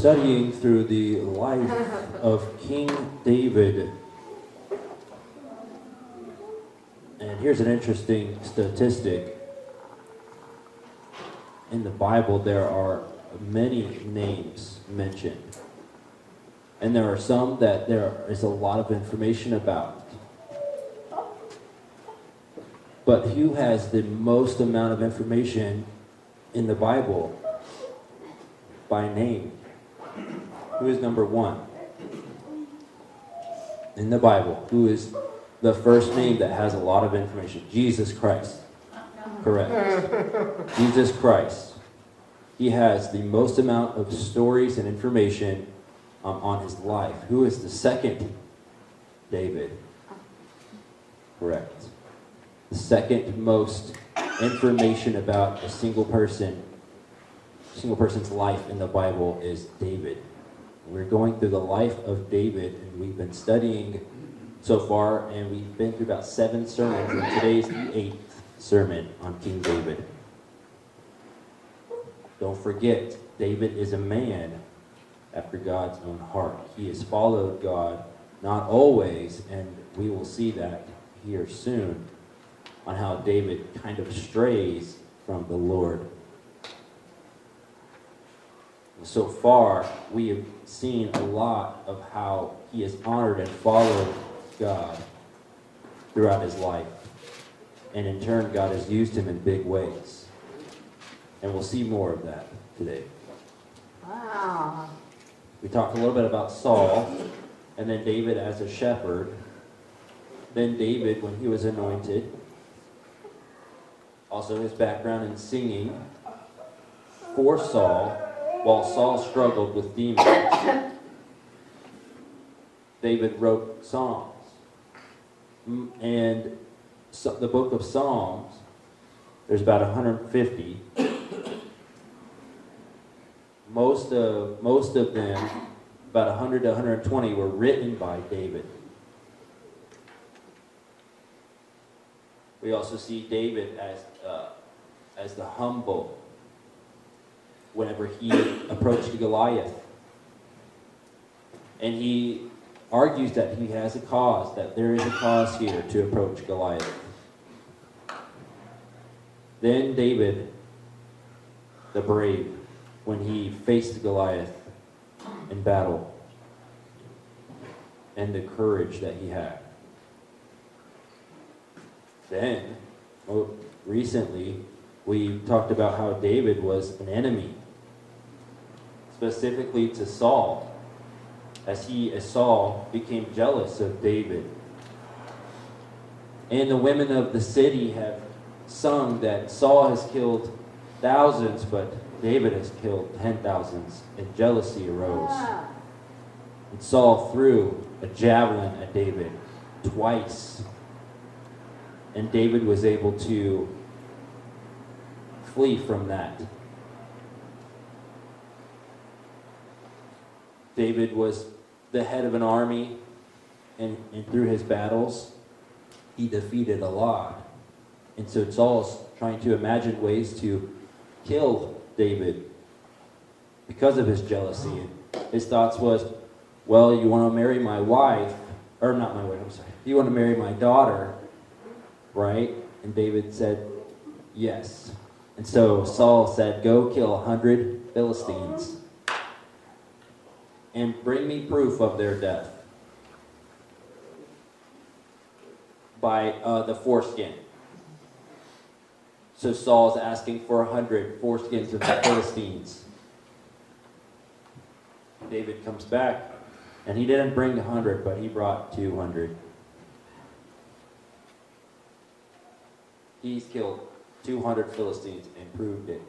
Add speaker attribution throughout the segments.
Speaker 1: studying through the life of King David. And here's an interesting statistic. In the Bible, there are many names mentioned. And there are some that there is a lot of information about. But who has the most amount of information in the Bible by name? Who is number one in the Bible? Who is the first name that has a lot of information? Jesus Christ. Correct. Jesus Christ. He has the most amount of stories and information on his life. Who is the second? David. Correct. The second most information about a single person's life in the Bible is David. We're going through the life of David, and we've been studying so far, and we've been through about 7 sermons, and today's the 8th sermon on King David. Don't forget, David is a man after God's own heart. He has followed God, not always, and we will see that here soon, on how David kind of strays from the Lord. So far, we have seen a lot of how he has honored and followed God throughout his life. And in turn, God has used him in big ways. And we'll see more of that today.
Speaker 2: Wow.
Speaker 1: We talked a little bit about Saul, and then David as a shepherd. Then David, when he was anointed. Also his background in singing for Saul, while Saul struggled with demons. David wrote Psalms. And so the book of Psalms, there's about 150. Most of them, about 100 to 120, were written by David. We also see David as the humble whenever he approached Goliath. And he argues that he has a cause, that there is a cause here to approach Goliath. Then David, the brave, when he faced Goliath in battle, and the courage that he had. Then, recently, we talked about how David was an enemy, specifically to Saul, as Saul became jealous of David. And the women of the city have sung that Saul has killed thousands, but David has killed 10,000s, and jealousy arose. And Saul threw a javelin at David twice. And David was able to flee from that. David was the head of an army, and through his battles, he defeated a lot. And so Saul's trying to imagine ways to kill David because of his jealousy. And his thoughts was, well, you want to marry my wife, or not my wife, I'm sorry. You want to marry my daughter, right? And David said, yes. And so Saul said, go kill 100 Philistines and bring me proof of their death by the foreskin. So Saul's asking for 100 foreskins of the Philistines. David comes back, and he didn't bring 100, but he brought 200. He's killed 200 Philistines and proved it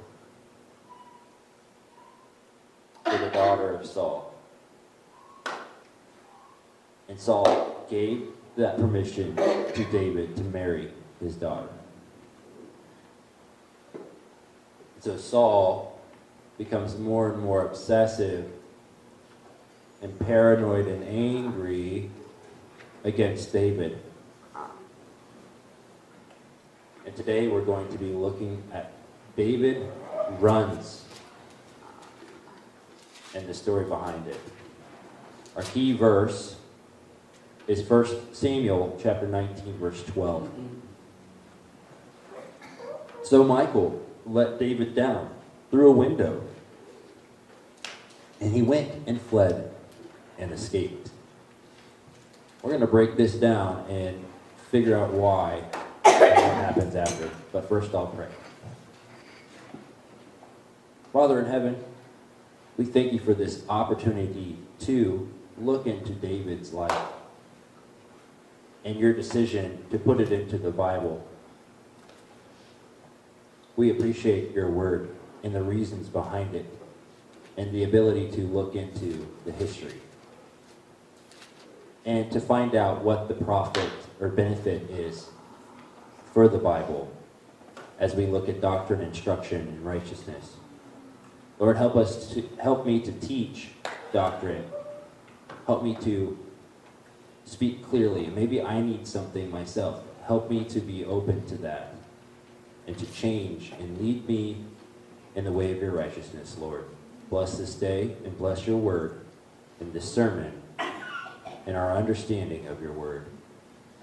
Speaker 1: for the daughter of Saul. And Saul gave that permission to David to marry his daughter. So Saul becomes more and more obsessive and paranoid and angry against David. And today we're going to be looking at David runs. and the story behind it. Our key verse is 1 Samuel chapter 19, verse 12. So Michal let David down through a window, and he went and fled and escaped. We're going to break this down and figure out why and what happens after. But first I'll pray. Father in heaven, we thank you for this opportunity to look into David's life and your decision to put it into the Bible. We appreciate your word and the reasons behind it and the ability to look into the history and to find out what the profit or benefit is for the Bible as we look at doctrine, instruction, and righteousness. Lord, help me to teach doctrine. Help me to speak clearly. Maybe I need something myself. Help me to be open to that and to change and lead me in the way of your righteousness, Lord. Bless this day and bless your word and this sermon and our understanding of your word.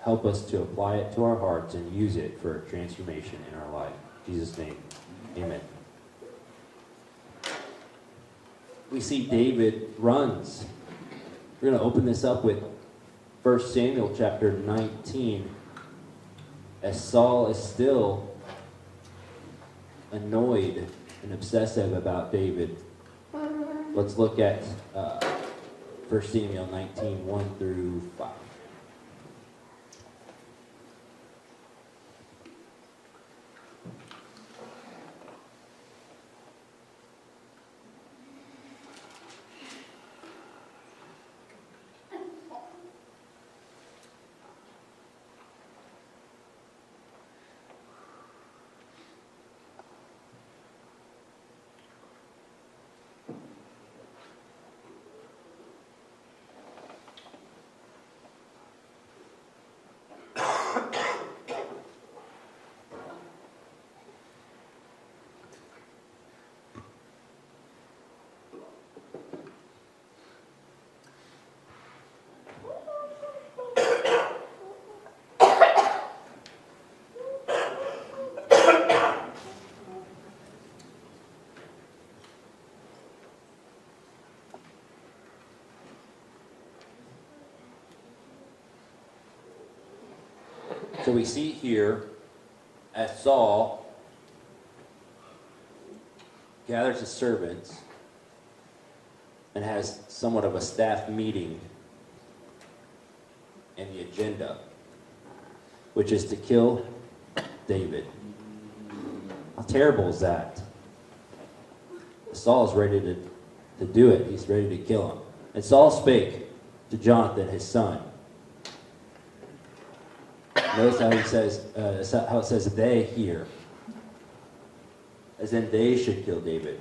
Speaker 1: Help us to apply it to our hearts and use it for transformation in our life. In Jesus' name, amen. We see David runs. We're going to open this up with 1 Samuel chapter 19. As Saul is still annoyed and obsessive about David. Let's look at 1 Samuel 19, 1 through 5. So we see here as Saul gathers his servants and has somewhat of a staff meeting and the agenda, which is to kill David. How terrible is that? Saul is ready to do it. He's ready to kill him. And Saul spake to Jonathan, his son. Notice how he says, how it says they here, as in they should kill David.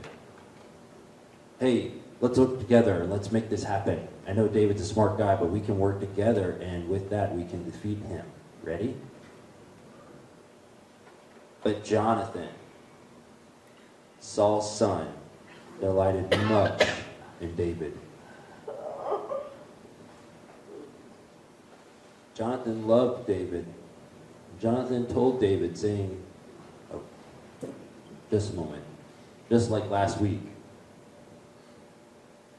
Speaker 1: Hey, let's work together and let's make this happen. I know David's a smart guy, but we can work together, and with that we can defeat him. Ready? But Jonathan, Saul's son, delighted much in David. Jonathan loved David. Jonathan told David, saying, oh, just a moment, just like last week,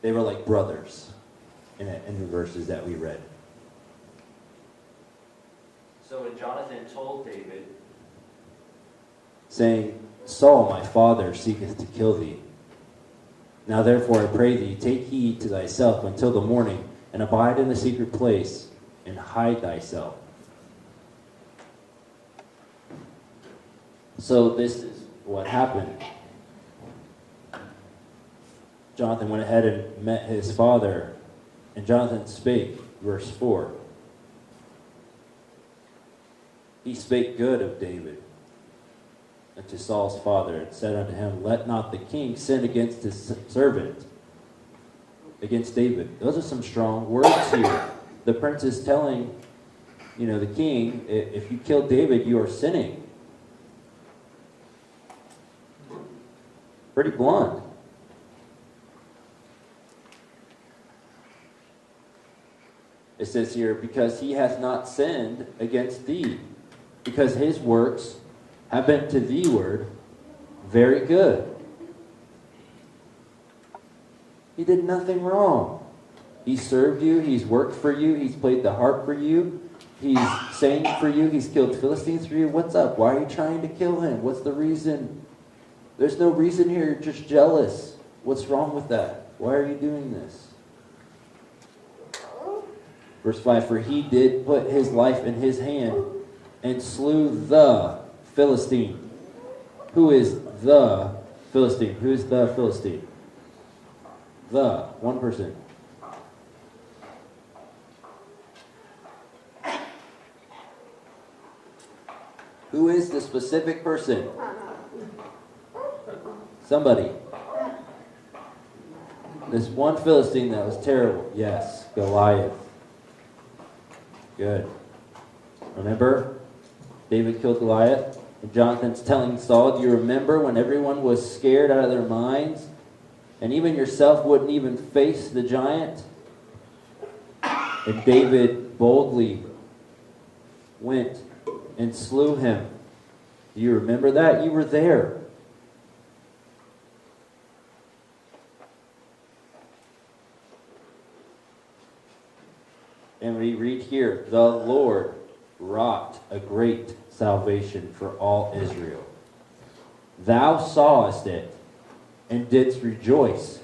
Speaker 1: they were like brothers in the verses that we read. So when Jonathan told David, saying, Saul, my father, seeketh to kill thee. Now therefore I pray thee, take heed to thyself until the morning, and abide in the secret place, and hide thyself. So this is what happened. Jonathan went ahead and met his father, and Jonathan spake, verse 4. He spake good of David unto Saul's father, and said unto him, let not the king sin against his servant, against David. Those are some strong words here. The prince is telling, the king, if you kill David, you are sinning. Pretty blunt. It says here, because he hath not sinned against thee, because his works have been to thee word very good. He did nothing wrong. He served you, he's worked for you, he's played the harp for you, he's sang for you, he's killed Philistines for you. What's up? Why are you trying to kill him? What's the reason? There's no reason here, you're just jealous. What's wrong with that? Why are you doing this? Verse 5, for he did put his life in his hand and slew the Philistine. Who is the Philistine? Who is the Philistine? The, one person. Who is the specific person? Somebody. This one Philistine that was terrible. Yes, Goliath. Good. Remember? David killed Goliath. And Jonathan's telling Saul, do you remember when everyone was scared out of their minds? And even yourself wouldn't even face the giant? And David boldly went and slew him. Do you remember that? You were there. And we read here, the Lord wrought a great salvation for all Israel. Thou sawest it, and didst rejoice.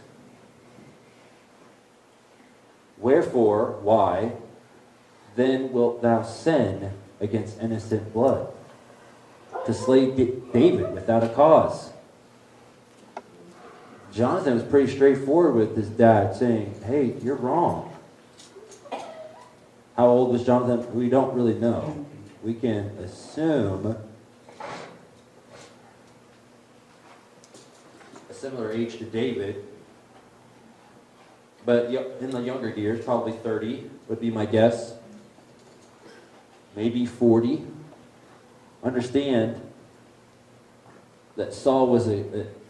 Speaker 1: Wherefore, why, then wilt thou sin against innocent blood, to slay David without a cause? Jonathan was pretty straightforward with his dad, saying, hey, you're wrong. How old was Jonathan? We don't really know. We can assume a similar age to David. But in the younger years, probably 30 would be my guess. Maybe 40. Understand that Saul was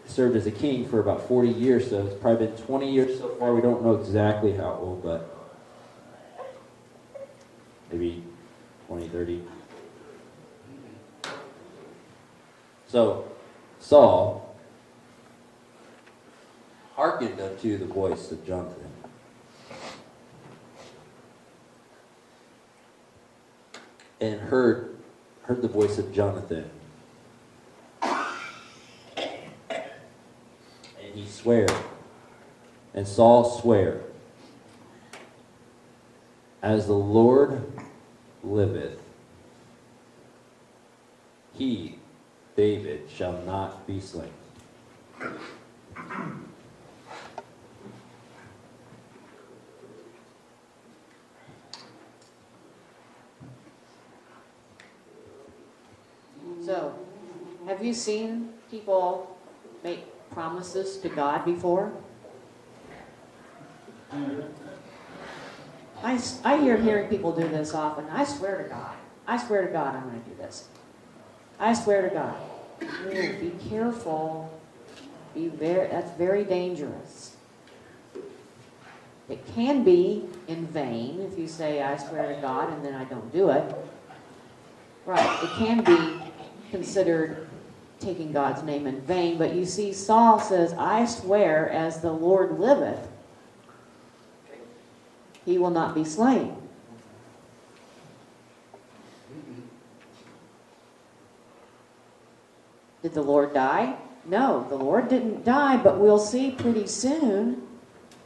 Speaker 1: served as a king for about 40 years, so it's probably been 20 years so far. We don't know exactly how old, but maybe 20, 30. So, Saul hearkened unto the voice of Jonathan. And heard the voice of Jonathan. And he sware. And Saul sware, as the Lord liveth, he, David, shall not be slain.
Speaker 2: So, have you seen people make promises to God before? I hearing people do this often. I swear to God. I swear to God I'm going to do this. I swear to God. Ooh, be careful. That's very dangerous. It can be in vain if you say, I swear to God, and then I don't do it. Right. It can be considered taking God's name in vain. But you see, Saul says, I swear as the Lord liveth, he will not be slain. Did the Lord die? No, the Lord didn't die, but we'll see pretty soon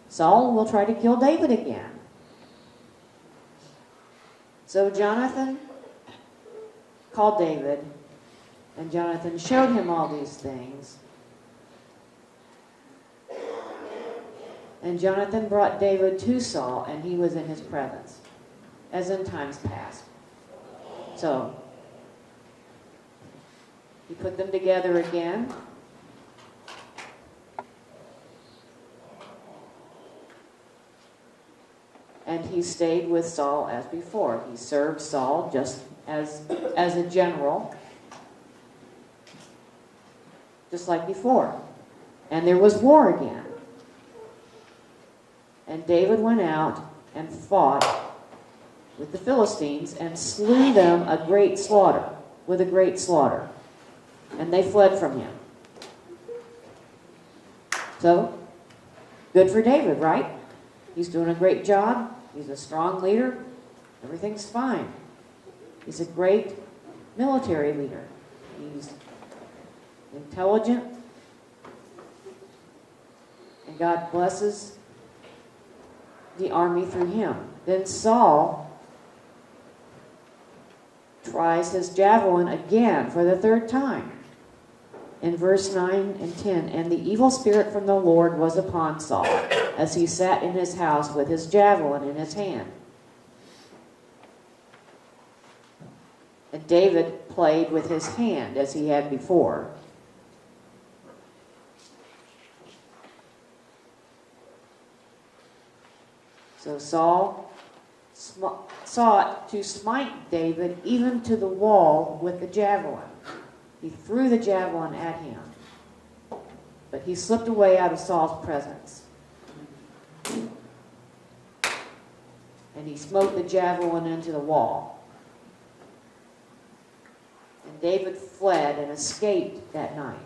Speaker 2: Saul will try to kill David again. So Jonathan called David, and Jonathan showed him all these things. And Jonathan brought David to Saul, and he was in his presence, as in times past. So, he put them together again. And he stayed with Saul as before. He served Saul just as a general, just like before. And there was war again. And David went out and fought with the Philistines and slew them a great slaughter, with a great slaughter. And they fled from him. So, good for David, right? He's doing a great job. He's a strong leader. Everything's fine. He's a great military leader. He's intelligent. And God blesses the army through him. Then Saul tries his javelin again for the third time. In verse 9 and 10, and the evil spirit from the Lord was upon Saul, as he sat in his house with his javelin in his hand. And David played with his hand as he had before. So Saul sought to smite David even to the wall with the javelin. He threw the javelin at him, but he slipped away out of Saul's presence. And he smote the javelin into the wall. And David fled and escaped that night.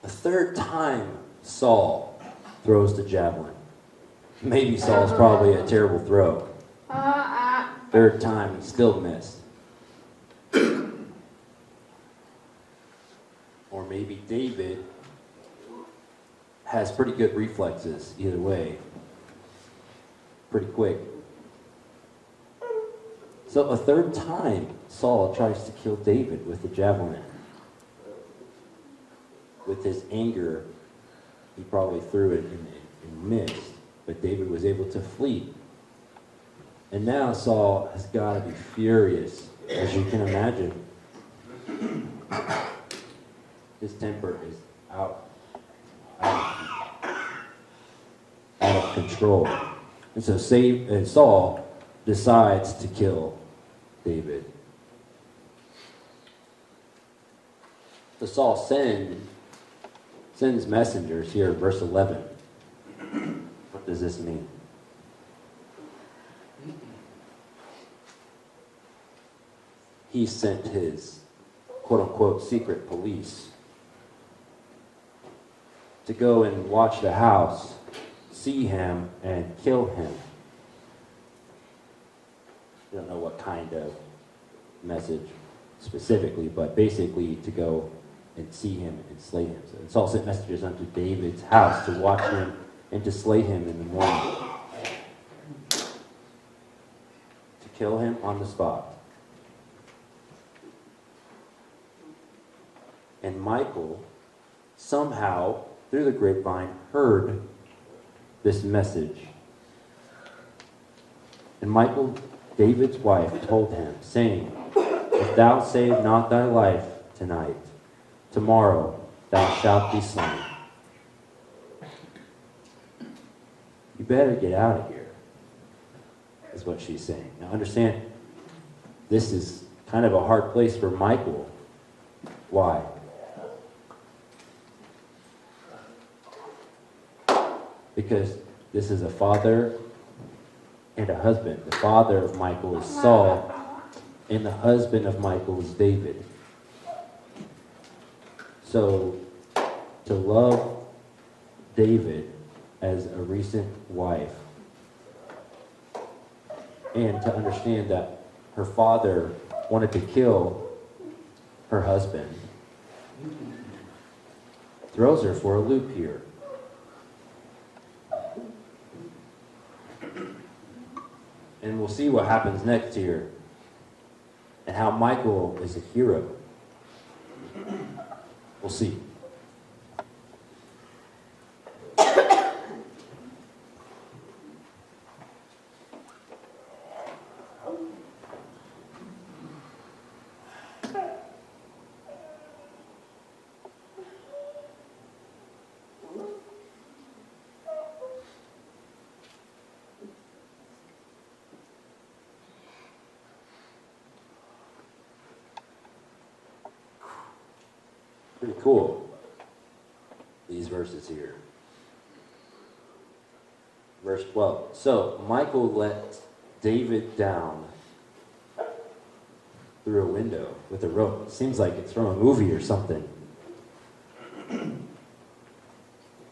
Speaker 1: The third time Saul throws the javelin. Maybe Saul's probably a terrible throw. Third time, he still missed. Or maybe David has pretty good reflexes either way. Pretty quick. So a third time, Saul tries to kill David with the javelin. With his anger, he probably threw it and missed. But David was able to flee. And now Saul has got to be furious, as you can imagine. His temper is out of control. And so Saul decides to kill David. So Saul sends messengers here in verse 11. What does this mean? He sent his quote-unquote secret police to go and watch the house, see him, and kill him. I don't know what kind of message specifically, but basically to go and see him and slay him. So Saul sent messengers unto David's house to watch him and to slay him in the morning. To kill him on the spot. And Michal somehow, through the grapevine, heard this message. And Michal, David's wife, told him, saying, If thou save not thy life tonight, tomorrow thou shalt be slain. You better get out of here, is what she's saying. Now understand, this is kind of a hard place for Michal. Why? Because this is a father and a husband. The father of Michal is Saul, and the husband of Michal is David. So, to love David as a recent wife, and to understand that her father wanted to kill her husband, throws her for a loop here. And we'll see what happens next here, and how Michal is a hero. We'll see. Pretty cool, these verses here. Verse 12. So Michal let David down through a window with a rope. Seems like it's from a movie or something.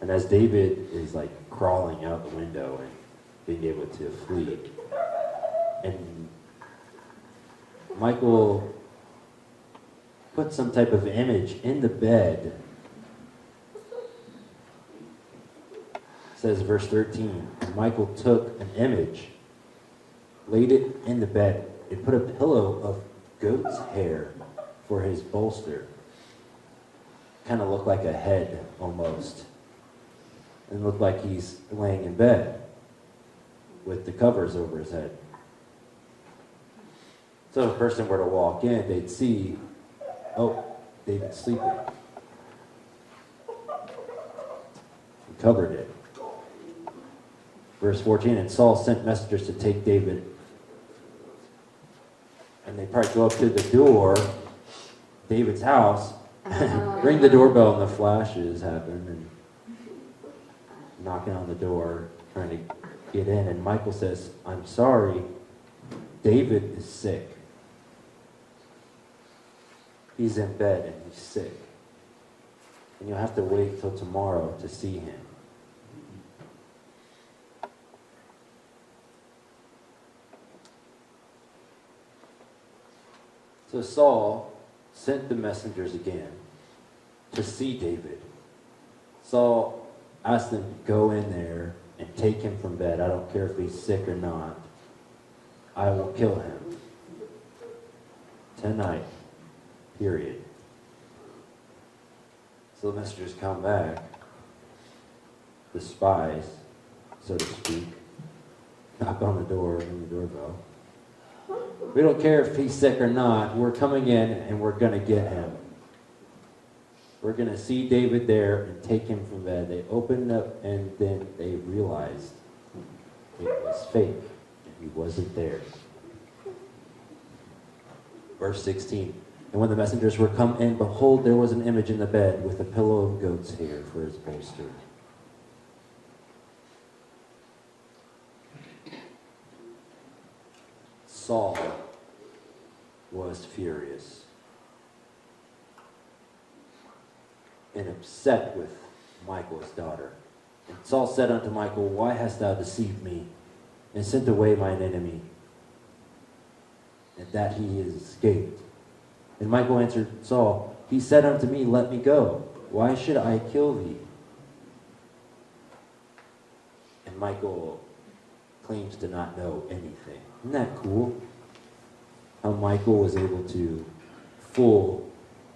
Speaker 1: And as David is like crawling out the window and being able to flee, and Michal put some type of image in the bed. It says verse 13, and Michal took an image, laid it in the bed, and put a pillow of goat's hair for his bolster. Kind of looked like a head almost. And looked like he's laying in bed with the covers over his head. So if a person were to walk in, they'd see, oh, David's sleeping. He covered it. Verse 14, and Saul sent messengers to take David. And they probably go up to the door, David's house, ring the doorbell, and the flashes happen, and knocking on the door, trying to get in. And Michal says, I'm sorry, David is sick. He's in bed and he's sick. And you'll have to wait till tomorrow to see him. So Saul sent the messengers again to see David. Saul asked them to go in there and take him from bed. I don't care if he's sick or not. I will kill him. Tonight. Period. So the messengers come back. The spies, so to speak, knock on the door, ring the doorbell. We don't care if he's sick or not. We're coming in and we're going to get him. We're going to see David there and take him from bed. They opened up and then they realized it was fake and he wasn't there. Verse 16. And when the messengers were come in, behold, there was an image in the bed with a pillow of goat's hair for his bolster. Saul was furious and upset with Michal's daughter. And Saul said unto Michal, why hast thou deceived me and sent away mine enemy, and that he is escaped? And Michal answered Saul, he said unto me, let me go. Why should I kill thee? And Michal claims to not know anything. Isn't that cool? How Michal was able to fool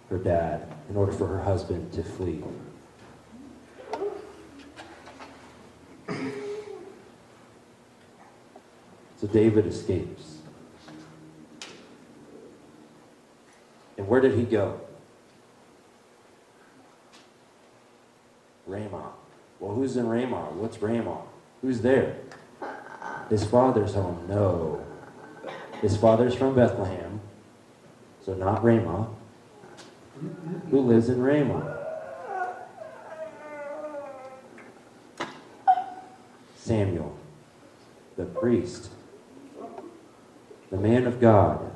Speaker 1: her dad in order for her husband to flee. So David escapes. And where did he go? Ramah. Well, who's in Ramah? What's Ramah? Who's there? His father's home. No. His father's from Bethlehem, so not Ramah. Who lives in Ramah? Samuel, the priest, the man of God,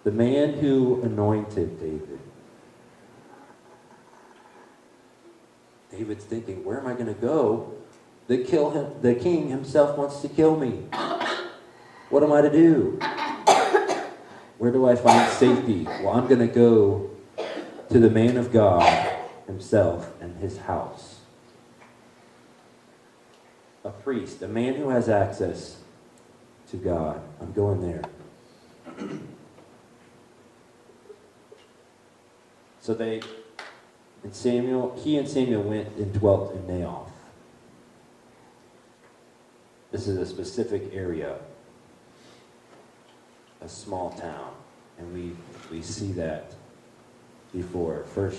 Speaker 1: the man who anointed David. David's thinking, where am I going to go? The king himself wants to kill me. What am I to do? Where do I find safety? Well, I'm going to go to the man of God himself and his house. A priest, a man who has access to God. I'm going there. So he and Samuel went and dwelt in Naioth. This is a specific area, a small town, and we see that before. 1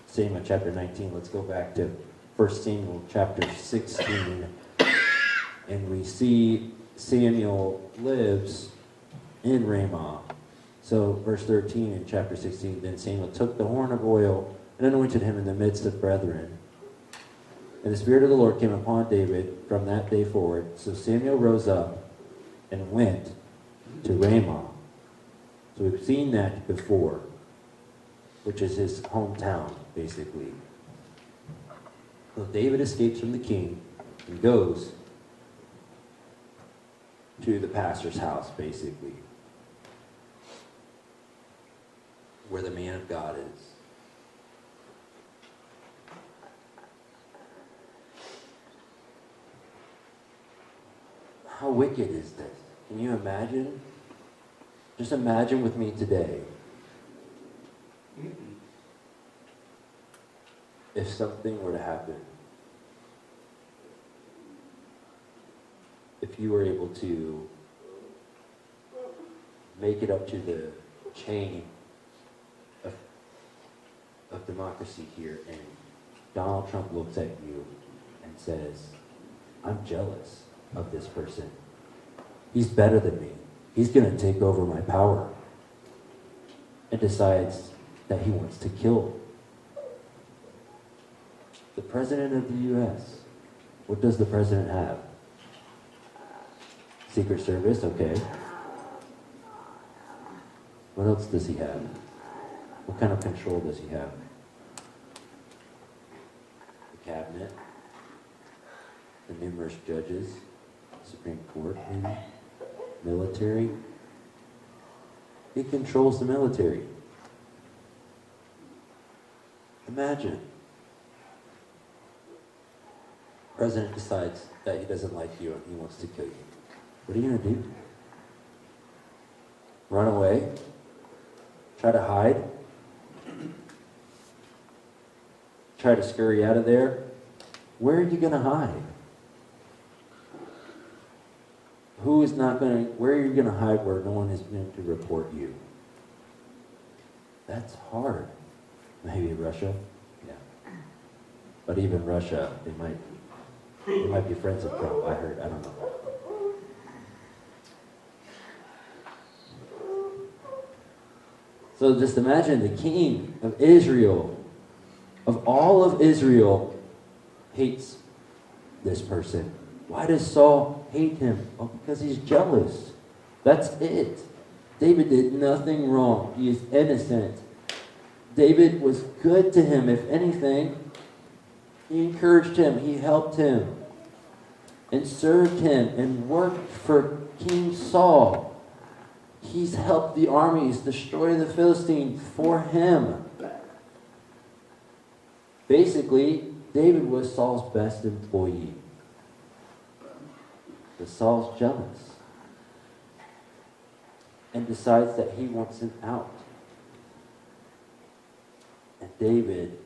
Speaker 1: Samuel chapter 19, let's go back to 1 Samuel chapter 16, and we see Samuel lives in Ramah. So verse 13 in chapter 16, then Samuel took the horn of oil and anointed him in the midst of brethren. And the Spirit of the Lord came upon David from that day forward. So Samuel rose up and went to Ramah. So we've seen that before, which is his hometown, basically. So David escapes from the king and goes to the pastor's house, basically, where the man of God is. How wicked is this? Can you imagine? Just imagine with me today. If something were to happen, if you were able to make it up to the chain of democracy here, and Donald Trump looks at you and says, I'm jealous of this person. He's better than me. He's going to take over my power. And decides that he wants to kill the president of the U.S. What does the president have? Secret Service, okay. What else does he have? What kind of control does he have? The cabinet, the numerous judges, Supreme Court, maybe, military. He controls the military. Imagine. President decides that he doesn't like you and he wants to kill you. What are you going to do? Run away? Try to hide? Try to scurry out of there? Where are you going to hide? Where are you going to hide where no one is going to report you? That's hard. Maybe Russia? Yeah. But even Russia, they might be friends with Trump, I heard. I don't know. So just imagine the king of Israel, of all of Israel, hates this person. Why does Saul hate him? Oh, because he's jealous. That's it. David did nothing wrong. He is innocent. David was good to him, if anything. He encouraged him. He helped him. And served him and worked for King Saul. He's helped the armies destroy the Philistines for him. Basically, David was Saul's best employee. But Saul's jealous and decides that he wants him out. And David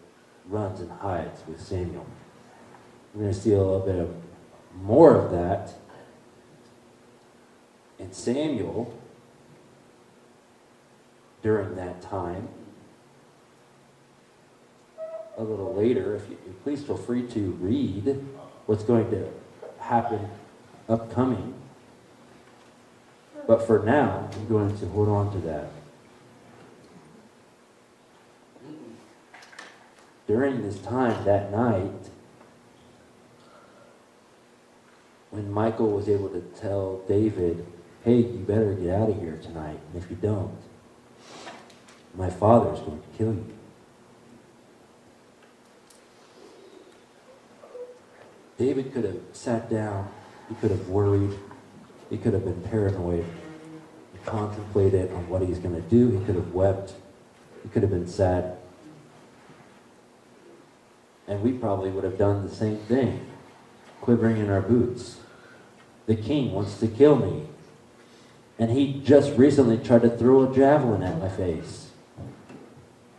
Speaker 1: runs and hides with Samuel. We're going to see a little bit more of that. And Samuel, during that time, a little later, if you please feel free to read what's going to happen upcoming. But for now, I'm going to hold on to that. During this time, that night, when Michal was able to tell David, hey, you better get out of here tonight, and if you don't, my father's going to kill you. David could have sat down, he could have worried, he could have been paranoid, he contemplated on what he's going to do, he could have wept, he could have been sad. And we probably would have done the same thing, quivering in our boots. The king wants to kill me. And he just recently tried to throw a javelin at my face.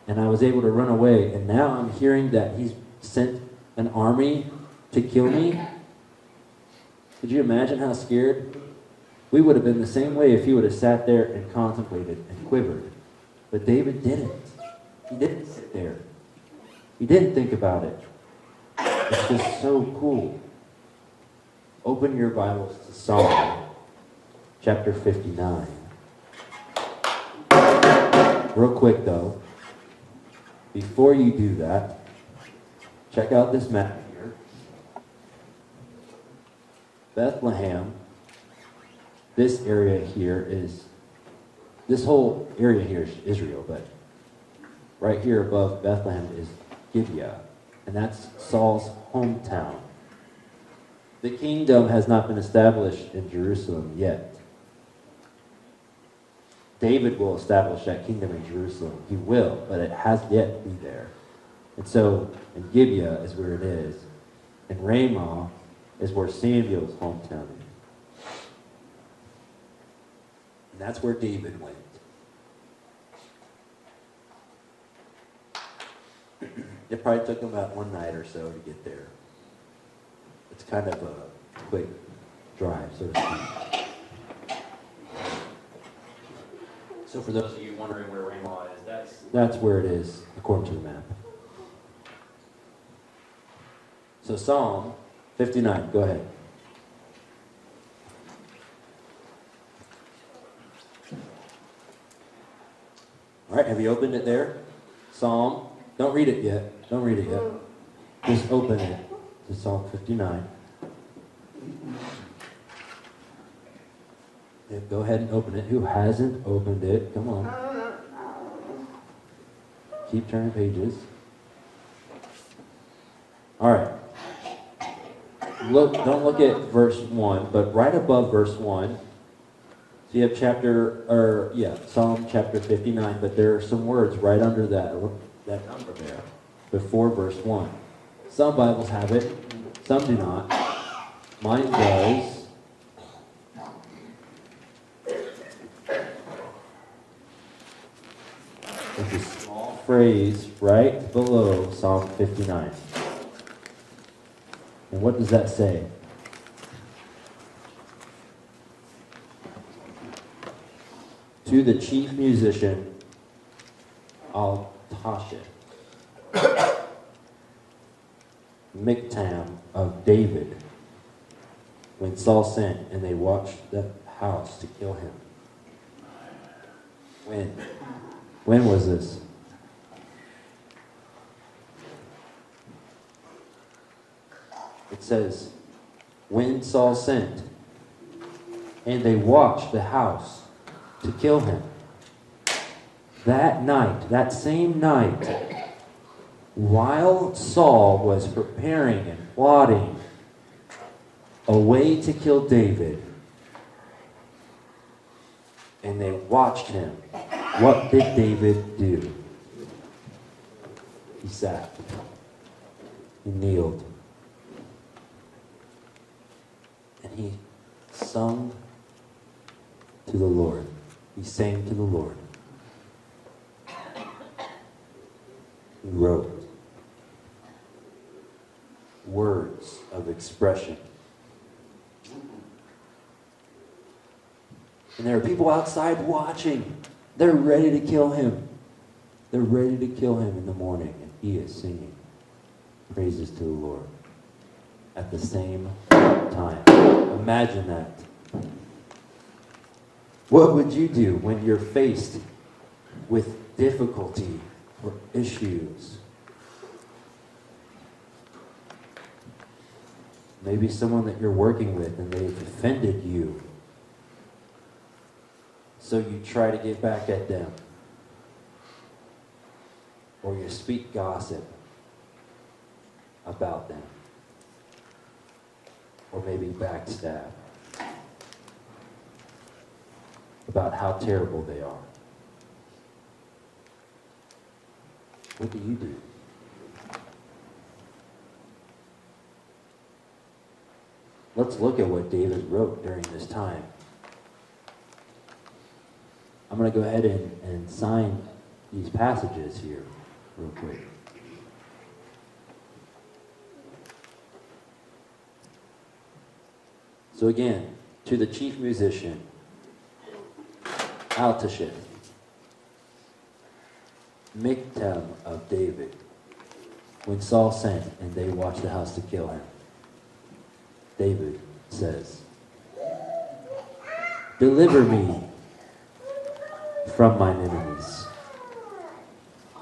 Speaker 1: And I was able to run away. And now I'm hearing that he's sent an army to kill me. Could you imagine how scared? We would have been the same way if he would have sat there and contemplated and quivered. But David didn't. He didn't sit there. He didn't think about it. It's just so cool. Open your Bibles to Psalm chapter 59. Real quick though, before you do that, check out this map here. Bethlehem, this area here is, this whole area here is Israel, but right here above Bethlehem is Gibeah, and that's Saul's hometown. The kingdom has not been established in Jerusalem yet. David will establish that kingdom in Jerusalem. He will, but it has yet to be there. And so, and Gibeah is where it is. And Ramah is where Samuel's hometown is. And that's where David went. It probably took him about one night or so to get there. It's kind of a quick drive, so to speak. So for those of you wondering where Ramah is, that's where it is, according to the map. So Psalm 59, go ahead. All right, have you opened it there? Psalm, don't read it yet. Don't read it yet. Just open it to Psalm 59. Yeah, go ahead and open it. Who hasn't opened it? Come on. Keep turning pages. All right. Don't look at verse 1, but right above verse 1, so you have Psalm chapter 59, but there are some words right under that number there, before verse 1. Some Bibles have it, some do not. Mine does. There's a small phrase right below Psalm 59. And what does that say? To the chief musician, Al-Tashit, Miktam of David, when Saul sent and they watched the house to kill him. When was this? It says, when Saul sent, and they watched the house to kill him. That night, that same night, while Saul was preparing and plotting a way to kill David, and they watched him, what did David do? He sat. He kneeled. And he sung to the Lord. He sang to the Lord. He wrote words of expression. And there are people outside watching. They're ready to kill him. They're ready to kill him in the morning. And he is singing praises to the Lord at the same time. Imagine that. What would you do when you're faced with difficulty or issues? Maybe someone that you're working with and they've offended you. So you try to get back at them. Or you speak gossip about them. Or maybe backstab about how terrible they are. What do you do? Let's look at what David wrote during this time. I'm going to go ahead and sign these passages here real quick. So again, to the chief musician, Al-Tashit, Miktam of David, when Saul sent and they watched the house to kill him, David says, deliver me from mine enemies.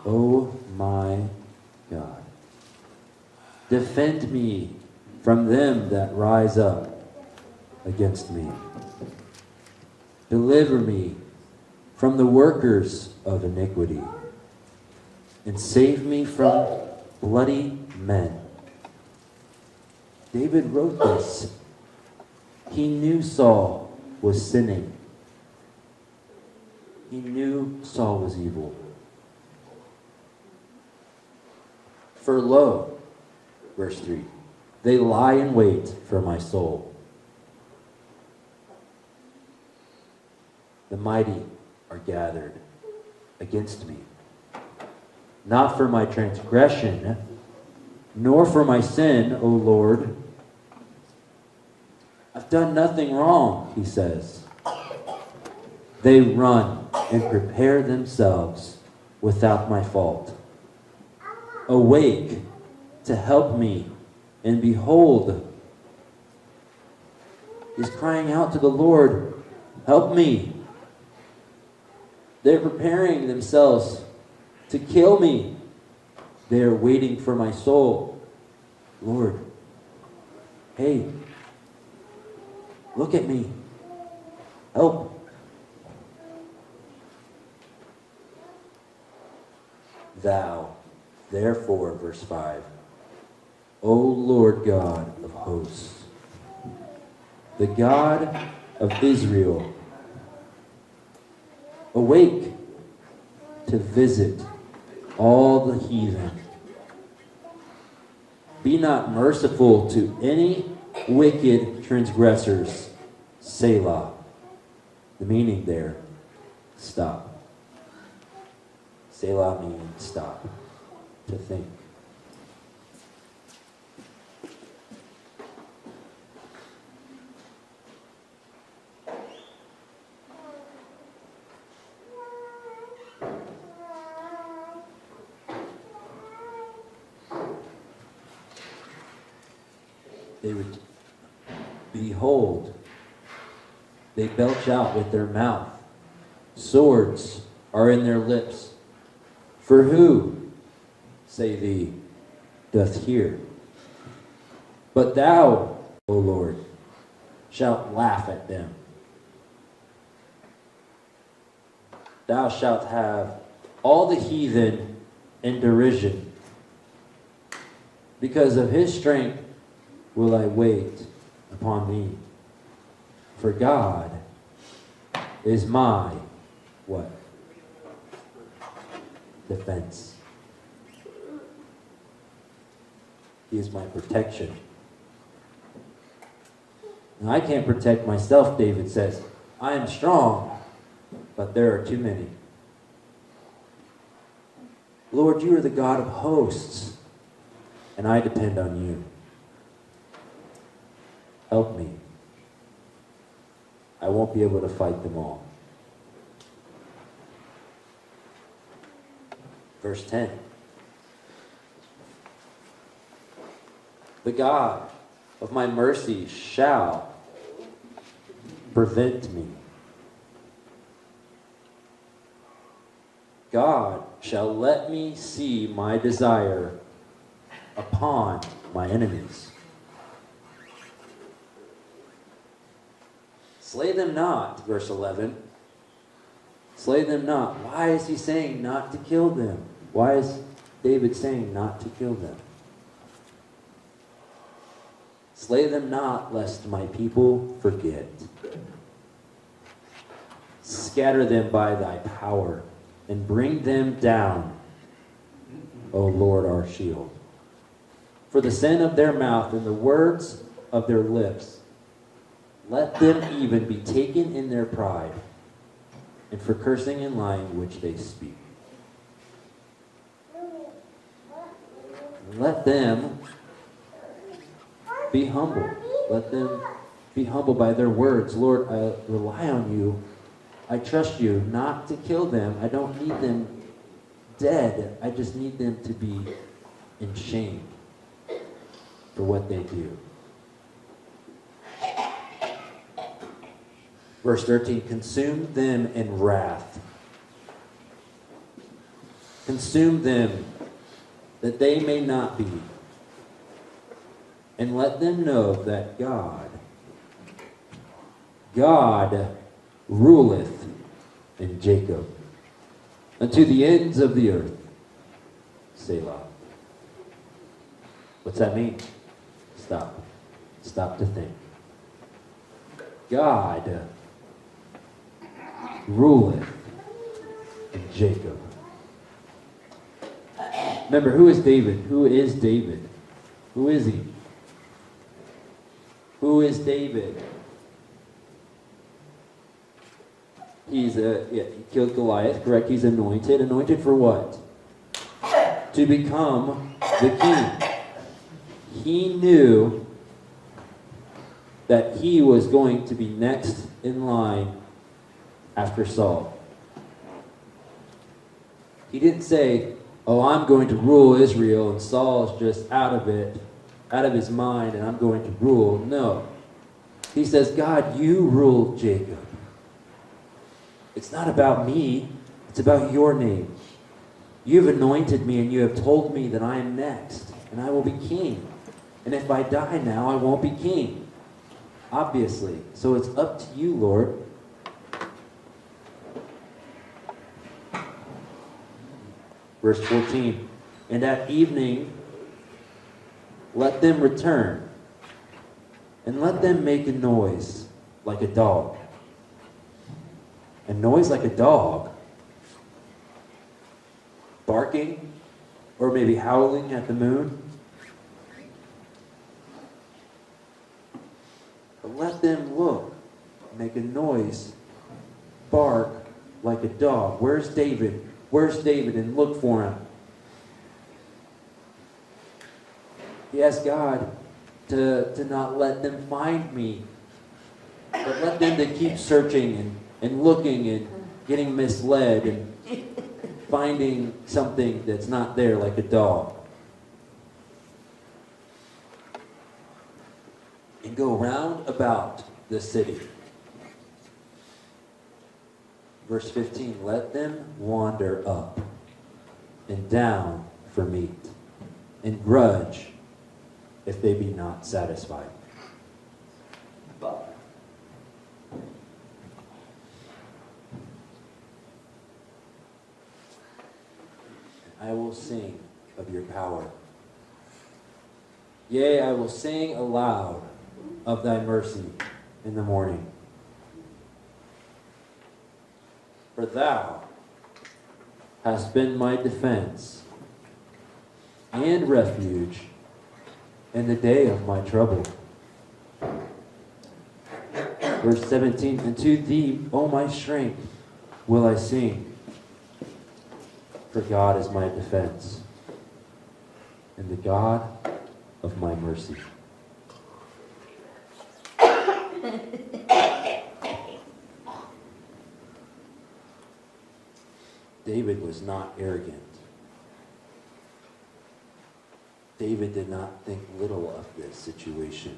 Speaker 1: Oh my God. Defend me from them that rise up against me. Deliver me from the workers of iniquity, and save me from bloody men. David wrote this. He knew Saul was sinning. He knew Saul was evil. For lo, verse 3, they lie in wait for my soul. The mighty are gathered against me, not for my transgression, nor for my sin, O Lord. I've done nothing wrong, he says. They run and prepare themselves without my fault. Awake to help me, and behold, he's crying out to the Lord, help me. They're preparing themselves to kill me. They are waiting for my soul. Lord, hey, look at me. Help. Thou, therefore, verse 5, O Lord God of hosts, the God of Israel, awake to visit all the heathen. Be not merciful to any wicked transgressors. Selah. The meaning there, stop. Selah means stop, to think. They would, behold, they belch out with their mouth. Swords are in their lips. For who, say thee, doth hear? But thou, O Lord, shalt laugh at them. Thou shalt have all the heathen in derision. Because of his strength will I wait upon thee. For God is my, what? Defense. He is my protection. Now, I can't protect myself, David says. I am strong, but there are too many. Lord, you are the God of hosts, and I depend on you. Help me. I won't be able to fight them all. Verse 10. The God of my mercy shall prevent me. God shall let me see my desire upon my enemies. Slay them not, verse 11. Slay them not. Why is he saying not to kill them? Why is David saying not to kill them? Slay them not, lest my people forget. Scatter them by thy power, and bring them down, O Lord our shield. For the sin of their mouth and the words of their lips, let them even be taken in their pride, and for cursing and lying which they speak. Let them be humble. Let them be humble by their words. Lord, I rely on you. I trust you not to kill them. I don't need them dead. I just need them to be in shame for what they do. Verse 13, consume them in wrath. Consume them that they may not be. And let them know that God God ruleth in Jacob unto the ends of the earth. Selah. What's that mean? Stop. Stop to think. God ruleth in Jacob. Remember, who is David? Who is David? Who is he? Who is David? He killed Goliath, correct? He's anointed. Anointed for what? To become the king. He knew that he was going to be next in line after Saul. He didn't say, oh, I'm going to rule Israel and Saul is just out of it, out of his mind, and I'm going to rule. No. He says, God, you rule Jacob. It's not about me. It's about your name. You've anointed me and you have told me that I am next and I will be king. And if I die now, I won't be king. Obviously. So it's up to you, Lord. Verse 14. And at evening, let them return, and let them make a noise like a dog. A noise like a dog. Barking, or maybe howling at the moon. But let them look, make a noise, bark like a dog. Where's David? Where's David? And look for him. He asked God to not let them find me, but let them to keep searching and looking and getting misled and finding something that's not there like a dog. And go round about the city. Verse 15, let them wander up and down for meat, and grudge if they be not satisfied. I will sing of your power. Yea, I will sing aloud of thy mercy in the morning. For thou hast been my defense and refuge in the day of my trouble. Verse 17, and to thee, O my strength, will I sing. For God is my defense and the God of my mercy. David was not arrogant. David did not think little of this situation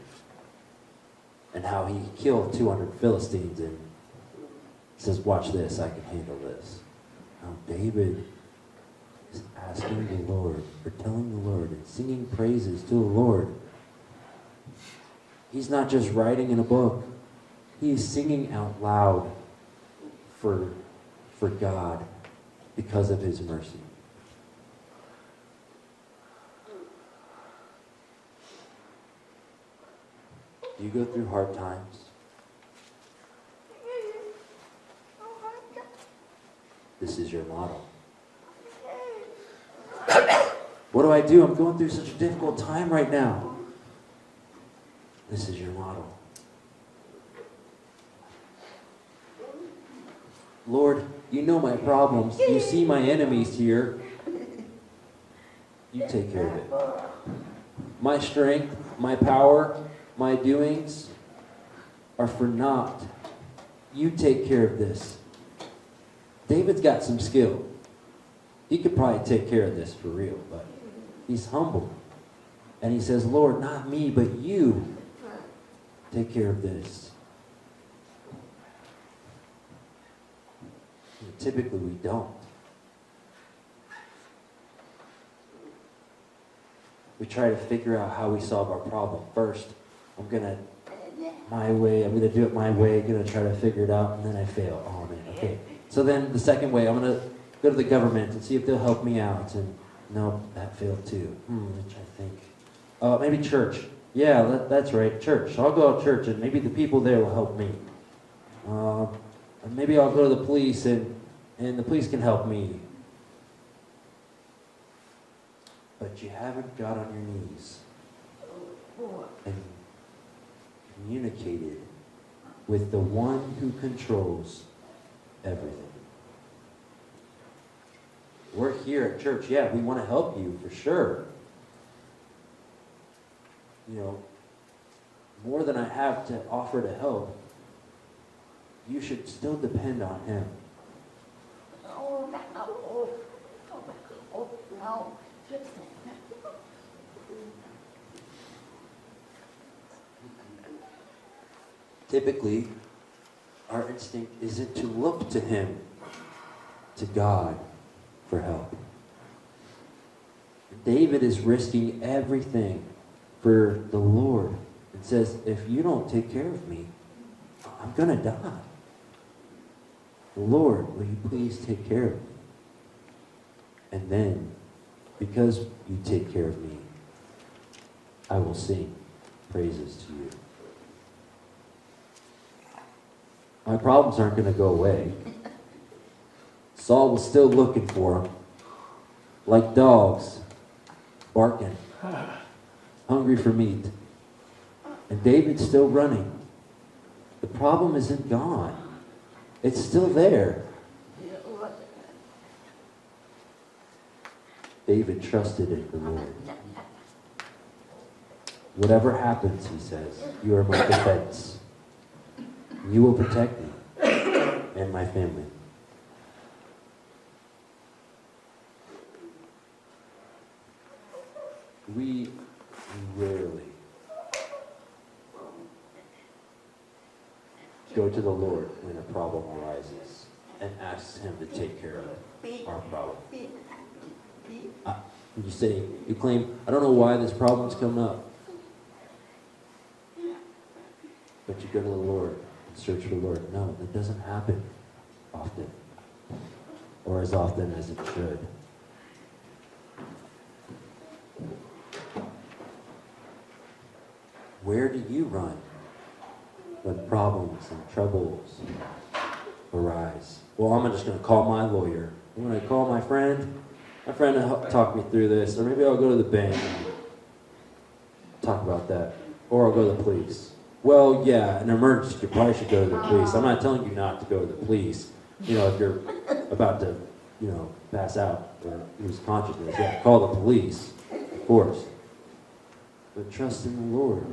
Speaker 1: and how he killed 200 Philistines and says, watch this, I can handle this. Now David is asking the Lord, or telling the Lord, and singing praises to the Lord. He's not just writing in a book. He's singing out loud for God because of his mercy. Do you go through hard times? This is your model. What do I do? I'm going through such a difficult time right now. This is your model. Lord, you know my problems. You see my enemies here. You take care of it. My strength, my power, my doings are for naught. You take care of this. David's got some skill. He could probably take care of this for real, but he's humble. And he says, Lord, not me, but you take care of this. And typically we don't. We try to figure out how we solve our problem. First, I'm going to my way. I'm going to do it my way. I'm going to try to figure it out, and then I fail. Oh, man, okay. So then the second way, I'm going to go to the government and see if they'll help me out. And no, that failed too. Which I think. Maybe church. Yeah, that's right, church. I'll go to church, and maybe the people there will help me. And maybe I'll go to the police, and the police can help me. But you haven't got on your knees and communicated with the one who controls everything. We're here at church. Yeah, we want to help you for sure. You know, more than I have to offer to help, you should still depend on Him. Typically, our instinct isn't to look to Him, to God, for help. David is risking everything for the Lord and says, if you don't take care of me, I'm going to die. Lord, will you please take care of me? And then, because you take care of me, I will sing praises to you. My problems aren't going to go away. Saul was still looking for him, like dogs, barking, hungry for meat. And David's still running. The problem isn't gone. It's still there. David trusted in the Lord. Whatever happens, he says, you are my defense. You will protect me and my family. We rarely go to the Lord when a problem arises and ask Him to take care of our problem. You claim, I don't know why this problem's come up. But you go to the Lord and search for the Lord. No, that doesn't happen often. Or as often as it should. Where do you run when problems and troubles arise? Well, I'm just going to call my lawyer. I'm going to call my friend. My friend will help talk me through this. Or maybe I'll go to the bank and talk about that. Or I'll go to the police. Well, yeah, an emergency, you probably should go to the police. I'm not telling you not to go to the police. You know, if you're about to, pass out or lose consciousness, yeah, call the police, of course. But trust in the Lord.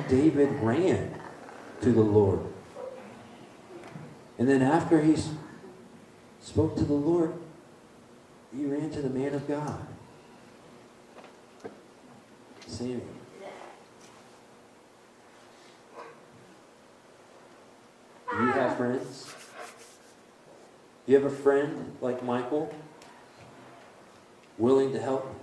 Speaker 1: David ran to the Lord. And then after he spoke to the Lord, he ran to the man of God, Samuel. Do you have friends? Do you have a friend like Michael, willing to help?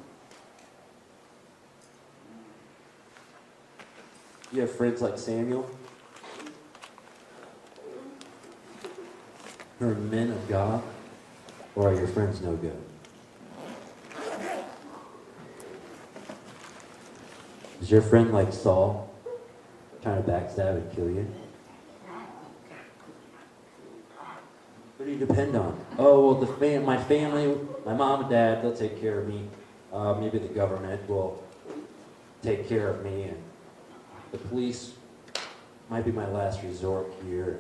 Speaker 1: Do you have friends like Samuel, who are men of God? Or are your friends no good? Is your friend like Saul, trying to backstab and kill you? What do you depend on? Oh, well, my family, my mom and dad, they'll take care of me. Maybe the government will take care of me. And the police might be my last resort here.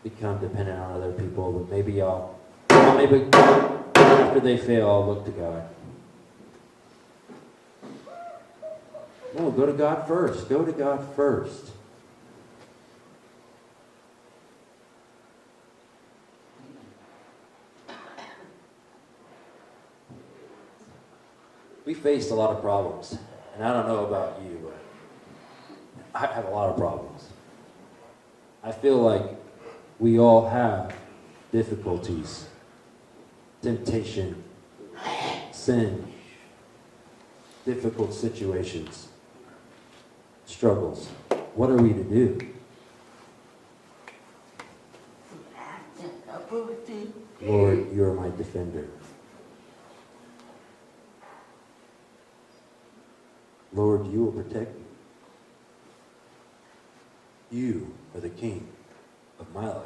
Speaker 1: Become dependent on other people, but maybe after they fail, I'll look to God. No, go to God first. Go to God first. We faced a lot of problems, and I don't know about you, but I have a lot of problems. I feel like we all have difficulties, temptation, sin, difficult situations, struggles. What are we to do? Lord, you are my defender. Lord, you will protect me. You are the king of my life.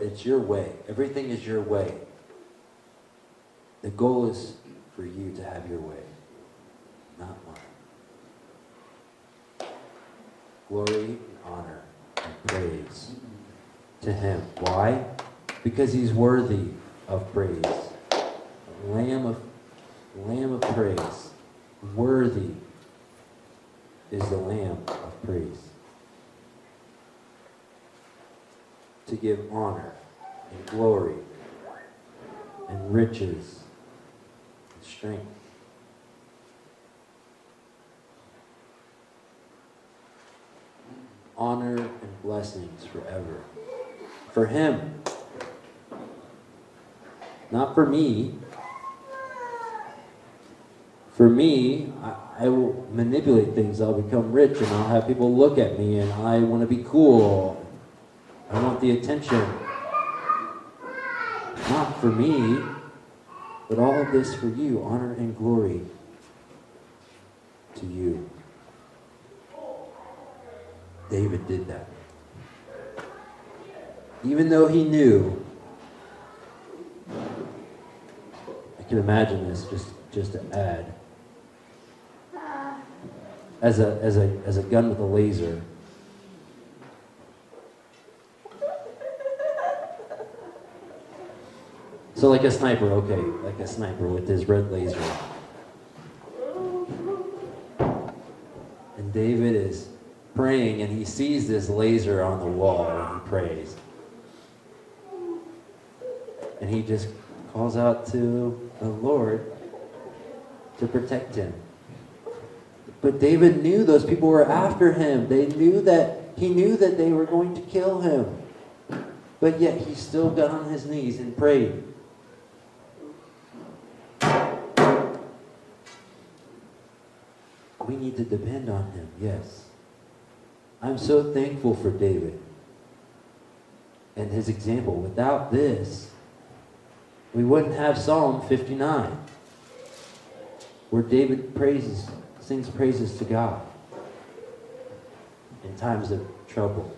Speaker 1: It's your way. Everything is your way. The goal is for you to have your way, not mine. Glory and honor and praise to him. Why? Because he's worthy of praise. Lamb of praise. Worthy is the Lamb of praise. To give honor and glory and riches and strength. Honor and blessings forever. For him. Not for me. For me, I will manipulate things. I'll become rich and I'll have people look at me and I want to be cool. I want the attention. Not for me, but all of this for you. Honor and glory to you. David did that. Even though he knew, I can imagine this just to add. As a gun with a laser. So like a sniper, okay, like a sniper with his red laser. And David is praying and he sees this laser on the wall and he prays. And he just calls out to the Lord to protect him. But David knew those people were after him. He knew that they were going to kill him. But yet he still got on his knees and prayed. We need to depend on him, yes. I'm so thankful for David and his example. Without this, we wouldn't have Psalm 59, where David sings praises to God in times of trouble.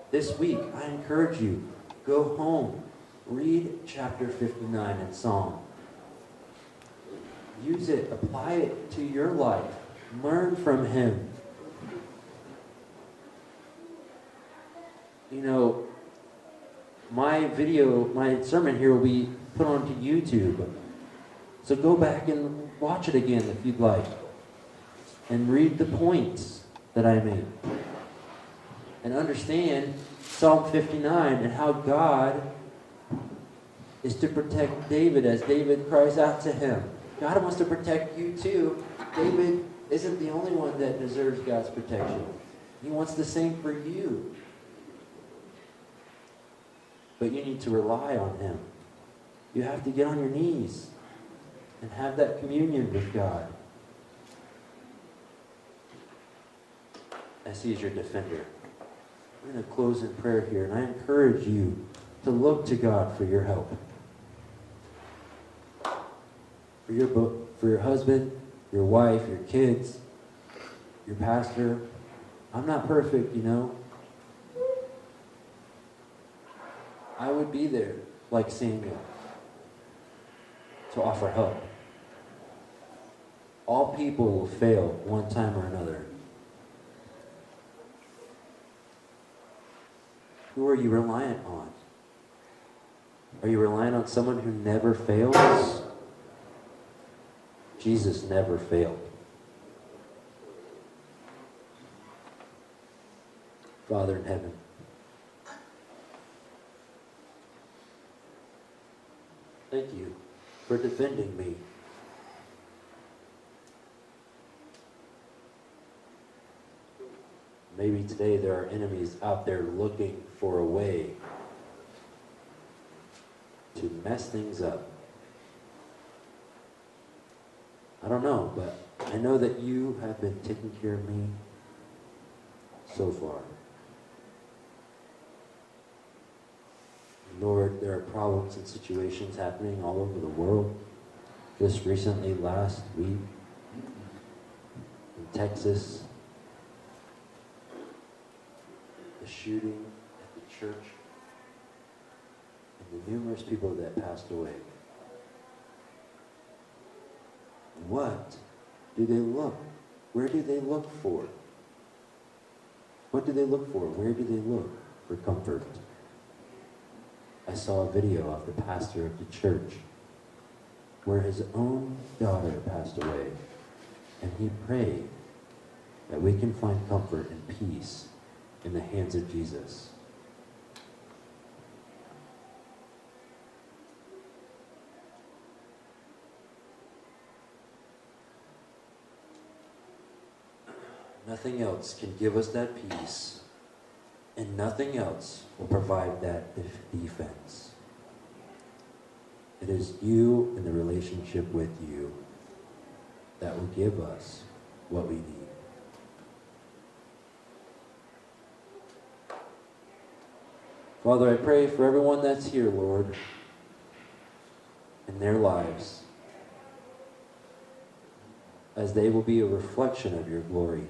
Speaker 1: This week, I encourage you, go home, read chapter 59 in Psalm. Use it, apply it to your life. Learn from him. You know, my sermon here will be put onto YouTube. So go back and watch it again if you'd like. And read the points that I made. And understand Psalm 59 and how God is to protect David as David cries out to him. God wants to protect you too. David isn't the only one that deserves God's protection. He wants the same for you. But you need to rely on him. You have to get on your knees and have that communion with God. As he is your defender. We're going to close in prayer here, and I encourage you to look to God for your help. For your husband, your wife, your kids, your pastor. I'm not perfect, you know. I would be there like Samuel to offer help. All people will fail one time or another. Who are you reliant on? Are you reliant on someone who never fails? Jesus never failed. Father in heaven, thank you for defending me. Maybe today there are enemies out there looking for a way to mess things up. I don't know, but I know that you have been taking care of me so far. Lord, there are problems and situations happening all over the world. Just recently, last week, in Texas, the shooting at the church, and the numerous people that passed away. What do they look? Where do they look for? What do they look for? Where do they look for comfort? I saw a video of the pastor of the church where his own daughter passed away, and he prayed that we can find comfort and peace in the hands of Jesus. Nothing else can give us that peace, and nothing else will provide that defense. It is you and the relationship with you that will give us what we need. Father, I pray for everyone that's here, Lord, in their lives, as they will be a reflection of your glory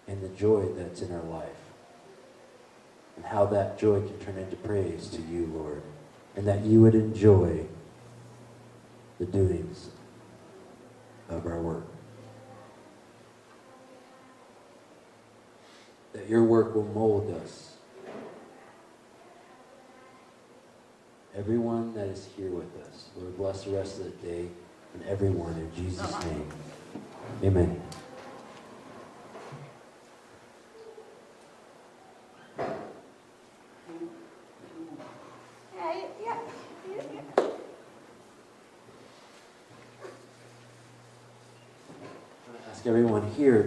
Speaker 1: and the joy that's in our life, and how that joy can turn into praise to you, Lord, and that you would enjoy the doings of our work. That your work will mold us. Everyone that is here with us, Lord, bless the rest of the day and everyone in Jesus' name. Amen. Ask everyone here